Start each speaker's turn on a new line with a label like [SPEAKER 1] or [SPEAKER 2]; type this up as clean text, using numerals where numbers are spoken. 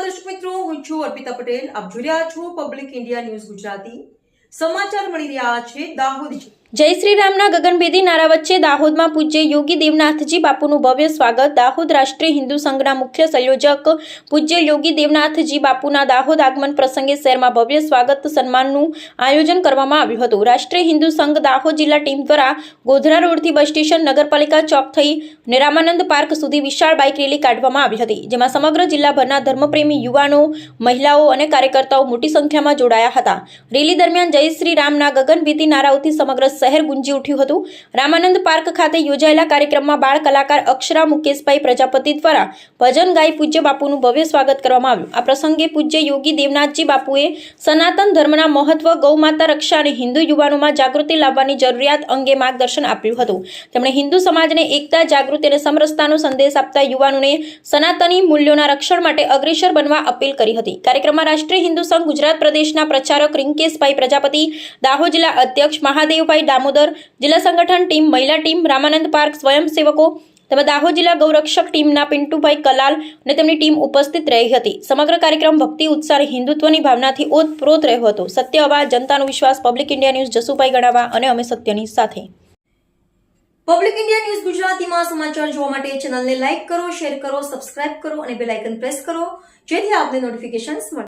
[SPEAKER 1] નમસ્કાર દર્શક મિત્રો, હું છું અર્પિતા પટેલ. આપ જોઈ રહ્યા છો પબ્લિક ઇન્ડિયા ન્યૂઝ ગુજરાતી. સમાચાર મળી રહ્યા છે દાહોદથી. જય શ્રી રામના ગગનભેદી નારા વચ્ચે દાહોદમાં પૂજ્ય યોગી દેવનાથજી બાપુનું ભવ્ય સ્વાગત. દાહોદ રાષ્ટ્રીય હિન્દુ સંઘના મુખ્ય સંયોજક પૂજ્ય યોગી દેવનાથજી બાપુના દાહોદ આગમન પ્રસંગે શહેરમાં ભવ્ય સ્વાગત સન્માનનું આયોજન કરવામાં આવ્યું હતું. રાષ્ટ્રીય હિન્દુ સંઘ દાહોદ જિલ્લા ટીમ દ્વારા ગોધરા રોડથી બસ સ્ટેશન, નગરપાલિકા ચોક થઈ અને રામાનંદ પાર્ક સુધી વિશાળ બાઇક રેલી કાઢવામાં આવી હતી, જેમાં સમગ્ર જિલ્લાભરના ધર્મપ્રેમી યુવાનો, મહિલાઓ અને કાર્યકર્તાઓ મોટી સંખ્યામાં જોડાયા હતા. રેલી દરમિયાન જય શ્રી રામના ગગનભેદી નારાઓથી સમગ્ર શહેર ગુંજી ઉઠ્યું હતું. રામાનંદ પાર્ક ખાતે યોજાયેલા કાર્યક્રમમાં બાળ કલાકાર અક્ષરા મુકેશભાઈ પ્રજાપતિ દ્વારા ભજન ગાઈ પૂજ્ય બાપુનું ભવ્ય સ્વાગત કરવામાં આવ્યું. આ પ્રસંગે પૂજ્ય યોગી દેવનાથજી બાપુએ સનાતન ધર્મના મહત્વ, ગૌમાતા રક્ષા અને હિન્દુ યુવાનોમાં જાગૃતિ લાવવાની જરૂરિયાત અંગે માર્ગદર્શન આપ્યું હતું. તેમણે હિન્દુ સમાજને એકતા, જાગૃતિ અને સમરસતાનો સંદેશ આપતા યુવાનોને સનાતની મૂલ્યોના રક્ષણ માટે અગ્રેસર બનવા અપીલ કરી હતી. કાર્યક્રમમાં રાષ્ટ્રીય હિન્દુ સંઘ ગુજરાત પ્રદેશના પ્રચારક રિંકેશભાઈ પ્રજાપતિ, દાહોદ જિલ્લા અધ્યક્ષ મહાદેવભાઈ દામોદર, જિલ્લા સંગઠન ટીમ, મહિલા ટીમ, રામાનંદ પાર્ક સ્વયંસેવકો તેમજ દાહોદ જિલ્લા ગૌરક્ષક ટીમના પિન્ટુભાઈ કલાલ અને તેમની ટીમ ઉપસ્થિત રહી હતી. સમગ્ર કાર્યક્રમ ભક્તિ, ઉત્સાહ અને હિન્દુત્વની ભાવનાથી ઓતપ્રોત રહ્યો હતો. સત્ય અવાજ, જનતાનો વિશ્વાસ. પબ્લિક ઇન્ડિયા ન્યૂઝ, જસુભાઈ ગણાવા અને અમે સત્યની સાથે. પબ્લિક ઇન્ડિયા ન્યૂઝ ગુજરાતીમાં સમાચાર જોવા માટે ચેનલને લાઇક કરો, શેર કરો, સબસ્ક્રાઇબ કરો અને બેલ આઇકન પ્રેસ કરો, જેથી આપને નોટિફિકેશન્સ મળે.